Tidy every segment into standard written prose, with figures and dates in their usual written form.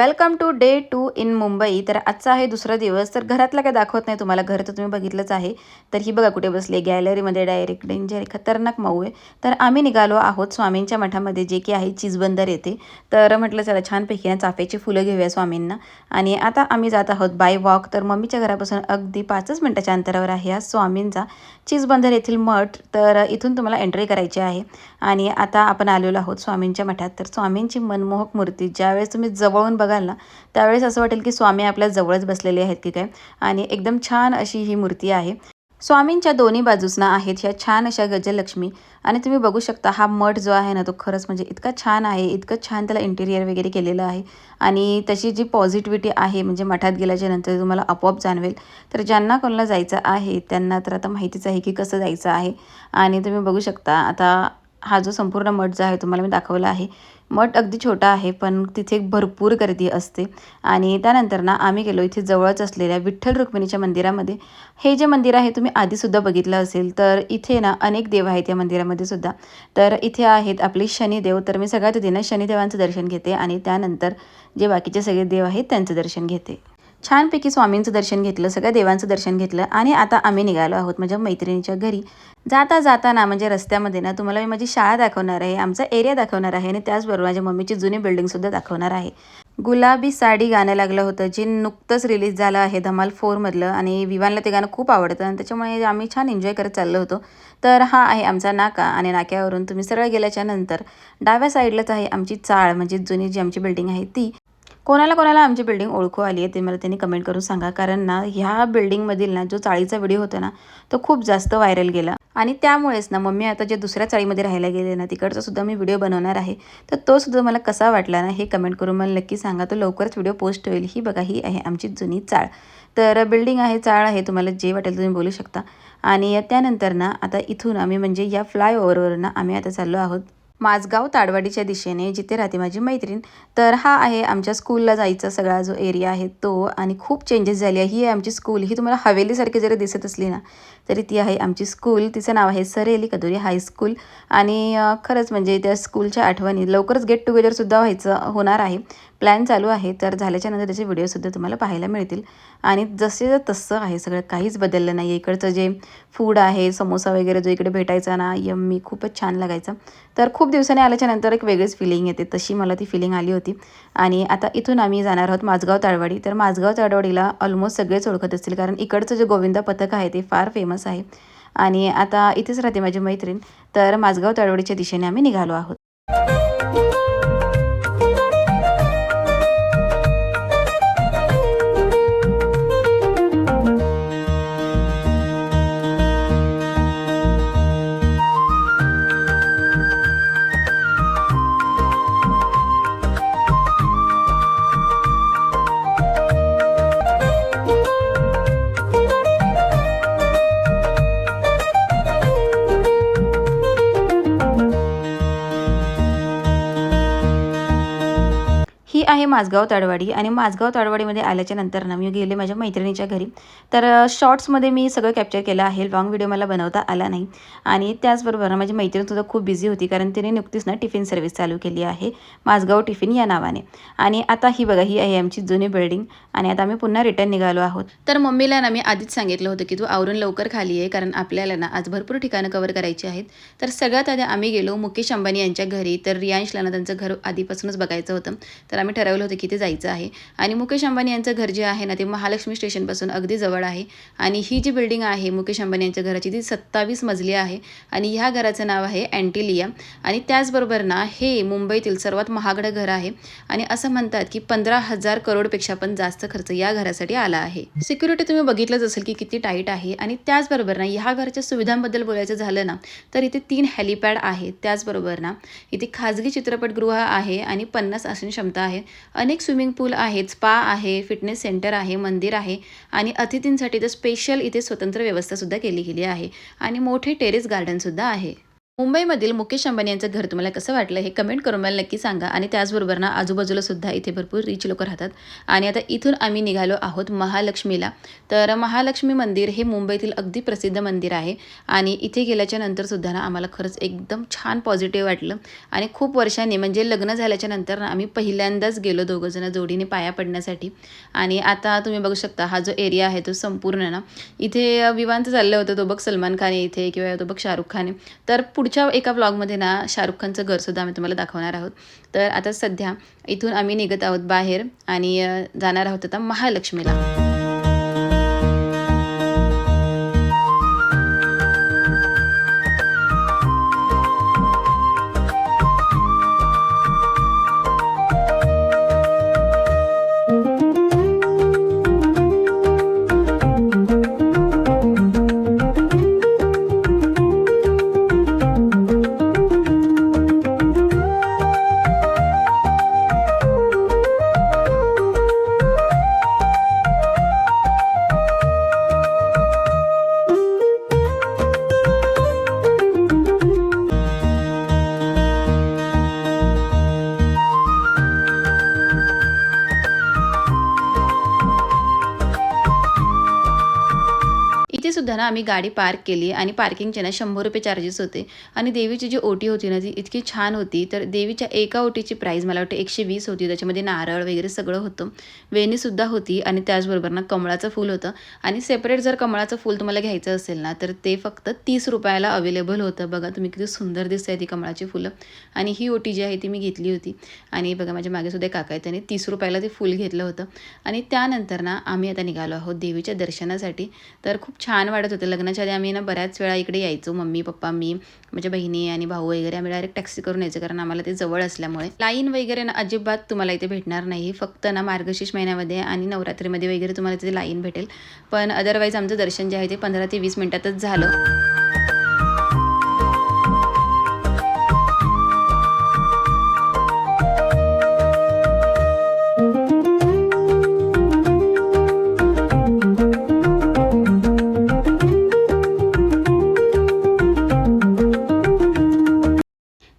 Welcome to day 2 in Mumbai. तर आजचा आहे दुसरा दिवस। तर घरातला काय दाखवत नाही तुम्हाला, घर तर तुम्ही बघितलंच आहे। तर ही बघा कुठे बसली, गॅलरीमध्ये डायरेक्ट डेंजर खतरनाक माऊ आहे। तर आम्ही निघालो आहोत स्वामींच्या मठामध्ये, जे की आहे चीजबंदर येथे। तर म्हटलं चला छानपैकी ना चाफ्याची फुलं घेऊया स्वामींना, आणि आता आम्ही जात आहोत बाय वॉक। तर मम्मीच्या घरापासून अगदी 5च मिनिटाच्या अंतरावर आहे हा स्वामींचा चीजबंदर येथील मठ। तर इथून तुम्हाला एंट्री करायची आहे, आणि आता आपण आलेलो आहोत स्वामींच्या मठात। तर स्वामींची मनमोहक मूर्ती ज्यावेळेस तुम्ही जवळून बघाल ना, त्यावेळेस असं वाटेल की स्वामी आपल्या जवळच बसलेले आहेत की काय, आणि एकदम छान अशी ही मूर्ती आहे। स्वामींच्या दोन्ही बाजूसना आहेत ह्या छान अशा गजलक्ष्मी, आणि तुम्ही बघू शकता हा मठ जो आहे ना तो खरंच म्हणजे इतका छान आहे, इतकं छान त्याला इंटिरियर वगैरे केलेलं आहे, आणि तशी जी पॉझिटिव्हिटी आहे म्हणजे मठात गेल्याच्या नंतर तुम्हाला आपोआप जाणवेल। तर ज्यांना कोणाला जायचं आहे त्यांना तर आता माहितीच आहे की कसं जायचं आहे, आणि तुम्ही बघू शकता आता हा जो संपूर्ण मठ जो आहे तुम्हाला मी दाखवला आहे। मठ अगदी छोटा आहे पण तिथे भरपूर गर्दी असते। आणि त्यानंतर ना आम्ही गेलो इथे जवळच असलेल्या विठ्ठल रुक्मिणीच्या मंदिरामध्ये। हे जे मंदिर आहे तुम्ही आधीसुद्धा बघितलं असेल, तर इथे ना अनेक देव आहेत या मंदिरामध्ये सुद्धा। तर इथे आहेत आपले शनिदेव। तर मी सगळ्यात आधी ना शनिदेवांचं दर्शन घेते, आणि त्यानंतर जे बाकीचे सगळे देव आहेत त्यांचं दर्शन घेते। छानपैकी स्वामींचं दर्शन घेतलं, सगळ्या देवांचं दर्शन घेतलं, आणि आता आम्ही निघालो आहोत माझ्या मैत्रिणीच्या घरी। जाता जाताना म्हणजे रस्त्यामध्ये ना तुम्हाला मी माझी शाळा दाखवणार आहे, आमचा एरिया दाखवणार आहे, आणि त्याचबरोबर माझ्या मम्मीची जुनी बिल्डिंगसुद्धा दाखवणार आहे। गुलाबी साडी गाणं लागलं होतं, जे नुकतंच रिलीज झालं आहे धमाल 4 मधलं, आणि विवानला ते गाणं खूप आवडतं, आणि त्याच्यामुळे आम्ही छान एन्जॉय करत चाललो होतो। तर हा आहे आमचा नाका, आणि नाक्यावरून तुम्ही सरळ गेल्याच्या नंतर डाव्या साईडलाच आहे आमची चाळ, म्हणजे जुनी जी आमची बिल्डिंग आहे ती। कोणाला कोणाला आमची बिल्डिंग ओळखू आली आहे ते मला त्यांनी कमेंट करून सांगा, कारण ना ह्या बिल्डिंगमधील ना जो चाळीचा व्हिडिओ होता ना तो खूप जास्त व्हायरल गेला, आणि त्यामुळेच ना मम्मी आता जे दुसऱ्या चाळीमध्ये राहायला गेले ना तिकडचा सुद्धा मी व्हिडिओ बनवणार आहे। तर तो सुद्धा मला कसा वाटला ना हे कमेंट करून मला नक्की सांगा, तो लवकरच व्हिडिओ पोस्ट होईल। ही बघा ही आहे आमची जुनी चाळ। तर बिल्डिंग आहे, चाळ आहे, तुम्हाला जे वाटेल तुम्ही बोलू शकता। आणि त्यानंतर ना आता इथून आम्ही म्हणजे या फ्लायओव्हरवर ना आम्ही आता चाललो आहोत माझगाव ताडवाडीच्या दिशेने, जिथे राहते माझी मैत्रीण। तर हा आहे आमच्या स्कूलला जायचा सगळा जो एरिया आहे तो, आणि खूप चेंजेस झाले आहे। ही आहे आमची स्कूल। ही तुम्हाला हवेलीसारखी जरी दिसत असली ना तरी ती आहे आमची स्कूल। तिचं नाव आहे सर एली कदोरी हायस्कूल, आणि खरंच म्हणजे त्या स्कूलच्या आठवणी लवकरच गेट टुगेदरसुद्धा होणार आहे, प्लॅन चालू आहे। तर झाल्याच्या नंतर त्याचे व्हिडिओसुद्धा तुम्हाला पाहायला मिळतील, आणि जसे तसं आहे सगळं, काहीच बदललं नाही। इकडचं जे फूड आहे, समोसा वगैरे जो इकडे भेटायचा ना यम्मी, खूपच छान लागायचा। तर खूप दिवसांनी आल्याच्या नंतर एक वेगळीच फिलिंग येते, तशी मला ती फिलिंग आली होती। आणि आता इथून आम्ही जाणार आहोत माझगाव ताडवाडी। तर माझगाव ताडवाडीला ऑलमोस्ट सगळेच ओळखत असतील, कारण इकडचं जे गोविंदा पथक आहे ते फार फेमस आहे। आणि आता इथेच राहते माझी मैत्रीण। तर माझगाव ताडवाडीच्या दिशेने आम्ही निघालो आहोत। ही आहे माझगाव ताडवाडी, आणि माझगाव ताडवाडीमध्ये आल्याच्या नंतर ना मी गेले माझ्या मैत्रिणीच्या घरी। तर शॉर्ट्समध्ये मी सगळं कॅप्चर केलं आहे, लॉंग व्हिडिओ मला बनवता आला नाही। आणि त्याचबरोबर ना माझी मैत्रीणसुद्धा खूप बिझी होती, कारण तिने नुकतीच ना टिफिन सर्व्हिस चालू केली आहे, माझगाव टिफिन या नावाने। आणि आता ही बघा ही आहे आमची जुनी बिल्डिंग, आणि आता आम्ही पुन्हा रिटर्न निघालो आहोत। तर मम्मीला ना मी आधीच सांगितलं होतं की तू आवरून लवकर खाली आहे, कारण आपल्याला ना आज भरपूर ठिकाणं कव्हर करायची आहेत। तर सगळ्यात आधी आम्ही गेलो मुकेश अंबानी यांच्या घरी। तर रियांशला ना त्यांचं घर आधीपासूनच बघायचं होतं, तर आम्ही ठरवलं होतं की ते जायचं आहे। आणि मुकेश अंबानी यांचं घर जे आहे ना ते महालक्ष्मी स्टेशनपासून अगदी जवळ आहे, आणि ही जी बिल्डिंग आहे मुकेश अंबानी यांच्या घराची ती 27 मजली आहे, आणि ह्या घराचं नाव आहे अँटिलिया। आणि त्याचबरोबर ना हे मुंबईतील सर्वात महागडं घर आहे, आणि असं म्हणतात की 15,000 करोडपेक्षा पण जास्त खर्च या घरासाठी आला आहे। सिक्युरिटी तुम्ही बघितलंच असेल की किती टाईट आहे। आणि त्याचबरोबर ना ह्या घराच्या सुविधांबद्दल बोलायचं झालं ना तर इथे 3 हेलिपॅड आहेत। त्याचबरोबर ना इथे खाजगी चित्रपटगृह आहे, आणि 50 आसन क्षमता आहे। अनेक स्विमिंग पूल आहेत, स्पा आहे, फिटनेस सेंटर आहे, मंदिर आहे, आणि अतिथींसाठी तर स्पेशल इथे स्वतंत्र व्यवस्थासुद्धा केली गेली आहे, आणि मोठे टेरेस गार्डनसुद्धा आहे। मुंबईमधील मुकेश अंबानी यांचं घर तुम्हाला कसं वाटलं हे कमेंट करून मला नक्की सांगा. आणि त्याचबरोबर ना आजूबाजूला सुद्धा इथे भरपूर रिच लोकं राहतात. आणि आता इथून आम्ही निघालो आहोत महालक्ष्मीला. तर महालक्ष्मी मंदिर हे मुंबईतील अगदी प्रसिद्ध मंदिर आहे. आणि इथे गेल्याच्या नंतर सुद्धा ना आम्हाला खरंच एकदम छान पॉझिटिव्ह वाटलं. आणि खूप वर्षांनी म्हणजे लग्न झाल्याच्या नंतर ना आम्ही पहिल्यांदाच गेलो दोघंजण जोडीने पाया पडण्यासाठी. आणि आता तुम्ही बघू शकता हा जो एरिया आहे तो संपूर्ण ना इथे विवांत चाललं होतं. तो बघ सलमान खान आहे इथे किंवा तो बघ शाहरुख खान आहे. तर पुढच्या एका व्लॉगमध्ये ना शाहरुख खानचं घरसुद्धा आम्ही तुम्हाला दाखवणार आहोत. तर आता सध्या इथून आम्ही निघत आहोत बाहेर आणि जाणार आहोत आता महालक्ष्मीला. इथे सुद्धा ना आम्ही गाडी पार्क केली आणि पार्किंगचे ना 100 रुपये चार्जेस होते. आणि देवीची जी ओटी होती ना ती इतकी छान होती. तर देवीच्या एका ओटीची प्राईस मला वाटतं 120 होती. त्याच्यामध्ये नारळ वगैरे सगळं होतं, वेणीसुद्धा होती आणि त्याचबरोबर ना कमळाचं फूल होतं. आणि सेपरेट जर कमळाचं फूल तुम्हाला घ्यायचं असेल ना तर ते फक्त 30 रुपयाला अवेलेबल होतं. बघा तुम्ही किती सुंदर दिसत आहे ती कमळाची फुलं. आणि ही ओटी जी आहे ती मी घेतली होती. आणि बघा माझ्या मागे सुद्धा काका आहेत त्यांनी 30 रुपयाला ते फूल घेतलं होतं. आणि त्यानंतर ना आम्ही आता निघालो आहोत देवीच्या दर्शनासाठी. तर खूप छान वाटत होतं. लग्नाच्या आधी आम्ही ना बऱ्याच वेळा इकडे यायचो. मम्मी पप्पा मी माझ्या बहिणी आणि भाऊ वगैरे आम्ही डायरेक्ट टॅक्सी करून यायचो कारण आम्हाला ते जवळ असल्यामुळे. लाईन वगैरे ना अजिबात तुम्हाला इथे भेटणार नाही. फक्त ना मार्गशीर्ष महिन्यामध्ये आणि नवरात्रीमध्ये वगैरे तुम्हाला तिथे लाईन भेटेल. पण अदरवाईज आमचं दर्शन जे आहे ते 15 ते 20 मिनिटातच झालं.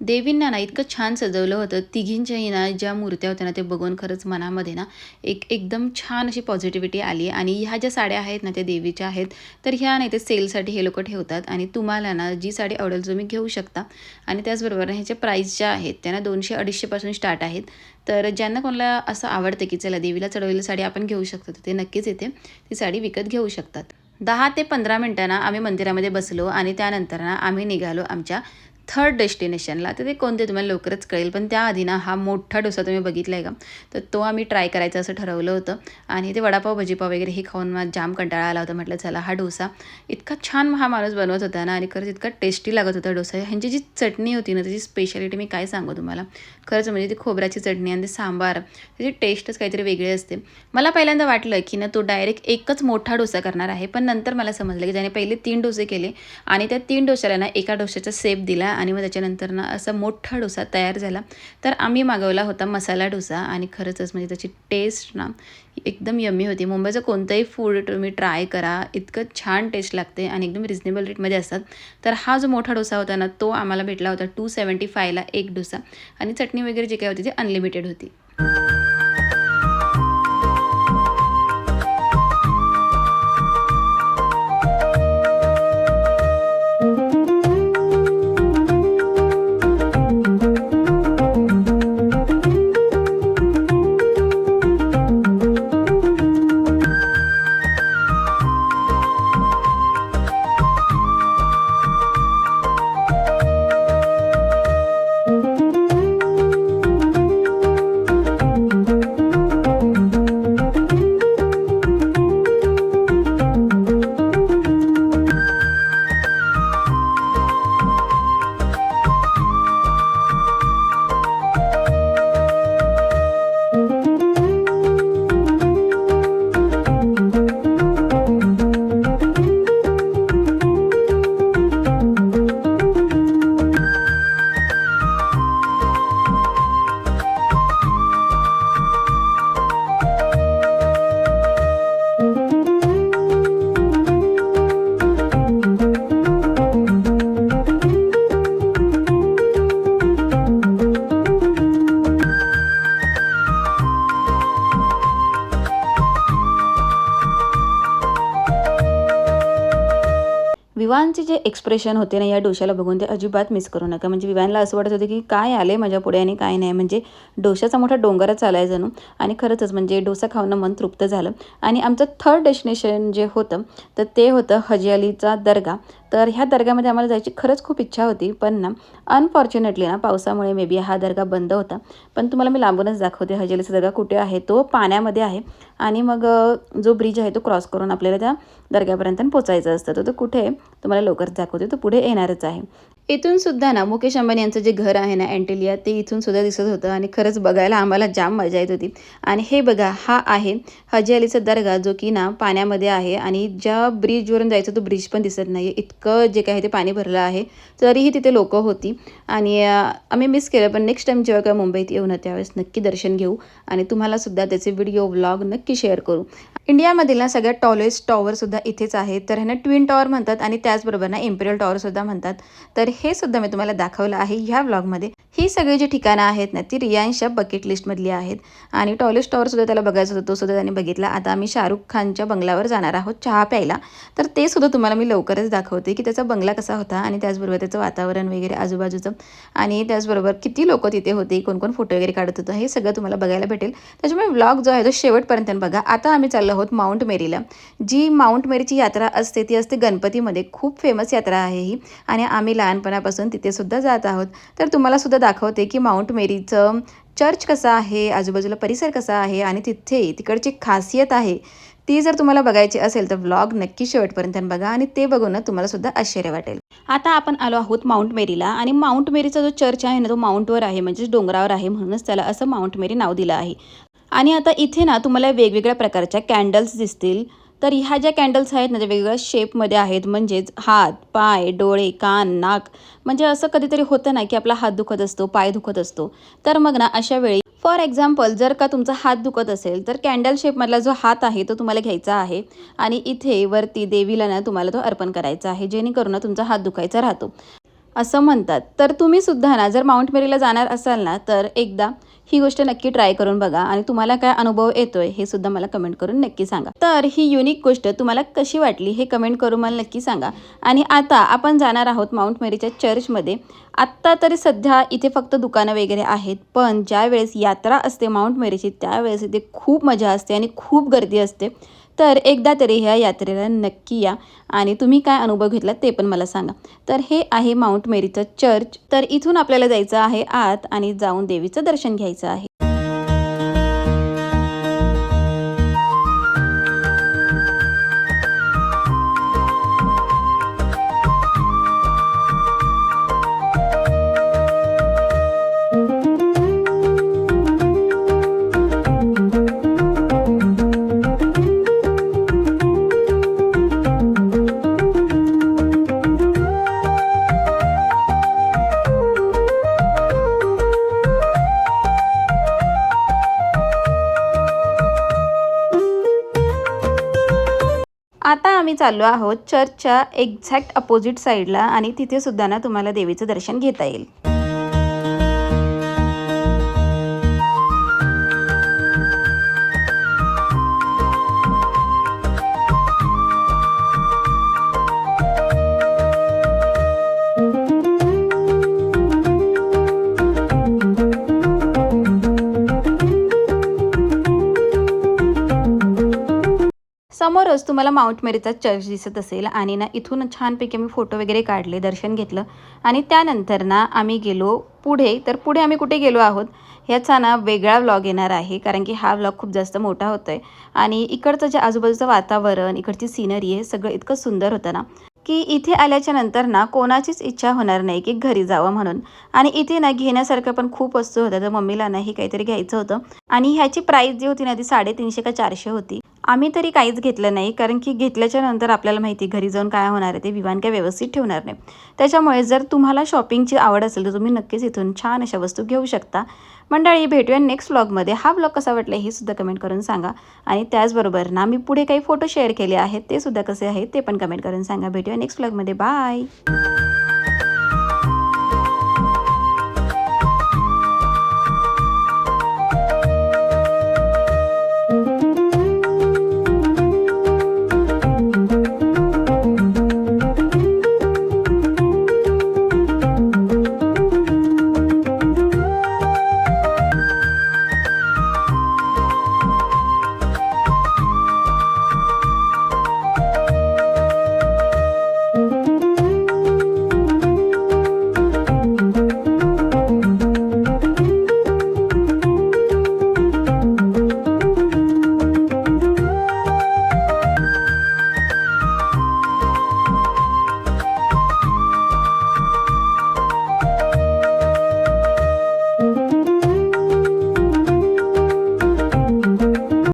देवींना ना इतकं छान सजवलं होतं. तिघींच्याही ना ज्या मूर्त्या होत्या ना ते बघून खरंच मनामध्ये ना एकदम छान अशी पॉझिटिव्हिटी आली. आणि ह्या ज्या साड्या आहेत ना त्या देवीच्या आहेत. तर ह्या नाही ते सेलसाठी हे लोकं ठेवतात आणि तुम्हाला ना जी साडी आवडेल तुम्ही घेऊ शकता. आणि त्याचबरोबर ना ह्याच्या प्राईस ज्या आहेत त्या 200-250 पासून स्टार्ट आहेत. तर ज्यांना कोणाला असं आवडतं की चला देवीला चढवलेली साडी आपण घेऊ शकतो तर ते नक्कीच इथे ती साडी विकत घेऊ शकतात. 10 ते 15 मिनिटांना आम्ही मंदिरामध्ये बसलो आणि त्यानंतर ना आम्ही निघालो आमच्या थर्ड डेस्टिनेशनला. तर ते कोणते तुम्हाला लवकरच कळेल. पण त्याआधी ना हा मोठा डोसा तुम्ही बघितला आहे का? तर तो आम्ही ट्राय करायचा असं ठरवलं होतं. आणि ते वडापाव भजीपाव वगैरे हे खाऊन मला जाम कंटाळा आला होता. म्हटलं चला हा डोसा इतका छान हा माणूस बनवत होता ना आणि खरंच इतका टेस्टी लागत होता डोसा. ह्यांची जी चटणी होती ना त्याची स्पेशालिटी मी काय सांगू तुम्हाला. खरंच म्हणजे ती खोबऱ्याची चटणी आणि ते सांबार त्याची टेस्टच काहीतरी वेगळी असते. मला पहिल्यांदा वाटलं की ना तो डायरेक्ट एकच मोठा डोसा करणार आहे. पण नंतर मला समजलं की त्याने पहिले 3 डोसे केले आणि त्या 3 डोस्याला ना एका डोस्याचा शेप दिला आणि मग त्याच्यानंतर ना असा मोठा डोसा तयार झाला. तर आम्ही मागवला होता मसाला डोसा आणि खरंच म्हणजे त्याची टेस्ट ना एकदम यम्मी होती. मुंबईचं कोणतंही फूड तुम्ही ट्राय करा इतकं छान टेस्ट लागते आणि एकदम रिजनेबल रेटमध्ये असतात. तर हा जो मोठा डोसा होता ना तो आम्हाला भेटला होता 275ला एक डोसा. आणि चटणी वगैरे जे काही होती ती अनलिमिटेड होती. विवानचे जे एक्सप्रेशन होते ना या डोशाला बघून ते अजिबात मिस करू नका. म्हणजे विवानला असं वाटत होतं की काय आले माझ्या पुढे आणि काय नाही. म्हणजे डोशाचा मोठा डोंगरच आलाय जणू. आणि खरंच म्हणजे डोसा खाऊन मन तृप्त झालं. आणि आमचं थर्ड डेस्टिनेशन जे होतं तर ते होतं हजी अलीचा दर्गा. तर ह्या दर्ग्यामध्ये आम्हाला जायची खरंच खूप इच्छा होती, पण ना अनफॉर्च्युनेटली ना पावसामुळे मे बी हा दर्गा बंद होता. पण तुम्हाला मी लांबूनच दाखवते हजी अलीचा दर्गा कुठे आहे. तो पाण्यामध्ये आहे. आणि मग जो ब्रिज आहे तो क्रॉस करून आपल्याला त्या दर्ग्यापर्यंत पोचायचं असतं. तो कुठे आहे तुम्हाला लवकरच दाखवते. तो पुढे येणारच आहे. इथून सुद्धा ना मुकेश अंबानी यांचं जे घर आहे ना अँटिलिया ते इथून सुद्धा दिसत होतं आणि खरंच बघायला आम्हाला जाम मजा येत होती. आणि हे बघा हा आहे हजी अलीचा दर्गा जो की ना पाण्यामध्ये आहे आणि ज्या ब्रिजवरून जायचं तो ब्रिज पण दिसत नाही. इतकं जे काही ते पाणी भरलं आहे तरीही तिथे लोकं होती. आणि आम्ही मिस केलं, पण नेक्स्ट टाईम जेव्हा काय मुंबईत येऊ ना त्यावेळेस नक्की दर्शन घेऊ आणि तुम्हाला सुद्धा त्याचे व्हिडिओ व्लॉग नक्की शेअर करू. इंडियामधील ना सगळ्यात टॉलेस्ट टॉवरसुद्धा इथेच आहे. तर ह्यांना ट्विन टॉवर म्हणतात आणि त्याचबरोबर ना इम्पेरियल टॉवरसुद्धा म्हणतात. तर हे सुद्धा मी तुम्हाला दाखवलं आहे ह्या व्लॉगमध्ये. ही सगळी जी ठिकाणं आहेत ना ती रियांशच्या बकेट लिस्टमधली आहेत. आणि टॉलेस्ट टॉवरसुद्धा त्याला बघायचं होतं, तो सुद्धा त्याने बघितला. आता आम्ही शाहरुख खानच्या बंगल्यावर जाणार आहोत चहा प्यायला. तर ते सुद्धा तुम्हाला मी लवकरच दाखवते की त्याचा बंगला कसा होता आणि त्याचबरोबर त्याचं वातावरण वगैरे आजूबाजूचं. आणि त्याचबरोबर किती लोक तिथे होते, कोण कोण फोटो वगैरे काढत होतं, हे सगळं तुम्हाला बघायला भेटेल. त्याच्यामुळे व्लॉग जो आहे तो शेवटपर्यंत बघा. आता आम्ही चाललो आहोत माउंट मेरीला. जी माउंट मेरीची यात्रा असते ती असते गणपतीमध्ये. खूप फेमस यात्रा आहे ही आणि आम्ही लहानपणापासून तिथे सुद्धा जात आहोत. तर तुम्हाला सुद्धा दाखवते की माउंट मेरीचं चर्च कसं आहे, आजूबाजूला परिसर कसा आहे आणि तिकडची खासियत आहे ती जर तुम्हाला बघायची असेल तर व्लॉग नक्की शेवटपर्यंत बघा आणि ते बघून तुम्हाला सुद्धा आश्चर्य वाटेल. आता आपण आलो आहोत माउंट मेरीला आणि माउंट मेरीचा जो चर्च आहे ना तो माउंटवर आहे, म्हणजेच डोंगरावर आहे, म्हणूनच त्याला असं माउंट मेरी नाव दिलं आहे. आणि आता इथे ना तुम्हाला वेगवेगळ्या प्रकारच्या कॅन्डल्स दिसतील. तर ह्या ज्या कॅन्डल्स आहेत ना त्या वेगवेगळ्या शेपमध्ये आहेत, म्हणजेच हात, पाय, डोळे, कान, नाक. म्हणजे असं कधीतरी होतं ना की आपला हात दुखत असतो, पाय दुखत असतो. तर मग ना अशा वेळी फॉर एक्झाम्पल जर का तुमचा हात दुखत असेल तर कॅन्डल शेपमधला जो हात आहे तो तुम्हाला घ्यायचा आहे आणि इथे वरती देवीला ना तुम्हाला तो अर्पण करायचा आहे, जेणेकरून ना तुमचा हात दुखायचा राहतो असं म्हणतात. तर तुम्ही सुद्धा ना जर माउंट मेरीला जाणार असाल ना तर एकदा ही गोष्ट नक्की ट्राय करून बघा आणि तुम्हाला काय अनुभव येतोय हे सुद्धा मला कमेंट करून नक्की सांगा. तर ही युनिक गोष्ट तुम्हाला कशी वाटली हे कमेंट करून मला नक्की सांगा. आणि आता आपण जाणार आहोत माउंट मेरीच्या चर्चमध्ये. आत्ता तरी सध्या इथे फक्त दुकानं वगैरे आहेत, पण ज्या वेळेस यात्रा असते माउंट मेरीची त्यावेळेस इथे खूप मजा असते आणि खूप गर्दी असते. तर एकदा तरी ह्या यात्रेला नक्की या आणि तुम्ही काय अनुभव घेतला ते पण मला सांगा. तर हे आहे माउंट मेरीचं चर्च. तर इथून आपल्याला जायचं आहे आत आणि जाऊन देवीचं दर्शन घ्यायचं आहे. आता आम्ही चाललो आहोत चर्चच्या एक्झॅक्ट अपोजिट साईडला आणि तिथे सुद्धा ना तुम्हाला देवीचं दर्शन घेता येईल. समोरच तुम्हाला माउंट मेरीचा चर्च दिसत असेल आणि ना इथून छानपैकी आम्ही फोटो वगैरे काढले, दर्शन घेतलं आणि त्यानंतर ना आम्ही गेलो पुढे. तर पुढे आम्ही कुठे गेलो आहोत ह्याचा ना वेगळा व्लॉग येणार आहे, कारण की हा व्लॉग खूप जास्त मोठा होतो आहे. आणि इकडचं जे आजूबाजूचं वातावरण, इकडची सीनरी हे सगळं इतकं सुंदर होतं ना की इथे आल्याच्या नंतर ना कोणाचीच इच्छा होणार नाही की घरी जावं म्हणून. आणि इथे ना घेण्यासारखं पण खूप वस्तू होत्या. तर मम्मीला नाही काहीतरी घ्यायचं होतं आणि ह्याची प्राईस जी होती ना ती 350 का 400 होती. आम्ही तरी काहीच घेतलं नाही, कारण की घेतल्याच्या नंतर आपल्याला माहिती घरी जाऊन काय होणार आहे, ते विवान काय व्यवस्थित ठेवणार नाही. त्याच्यामुळे जर तुम्हाला शॉपिंगची आवड असेल तर तुम्ही नक्कीच इथून छान अशा वस्तू घेऊ शकता. मंडळी भेटूया नेक्स्ट व्लॉगमध्ये. हा व्लॉग कसा वाटला हे सुद्धा कमेंट करून सांगा आणि त्याचबरोबर ना मी पुढे काही फोटो शेअर केले आहेत ते सुद्धा कसे आहेत ते पण कमेंट करून सांगा. भेटूया नेक्स्ट व्लॉगमध्ये. बाय.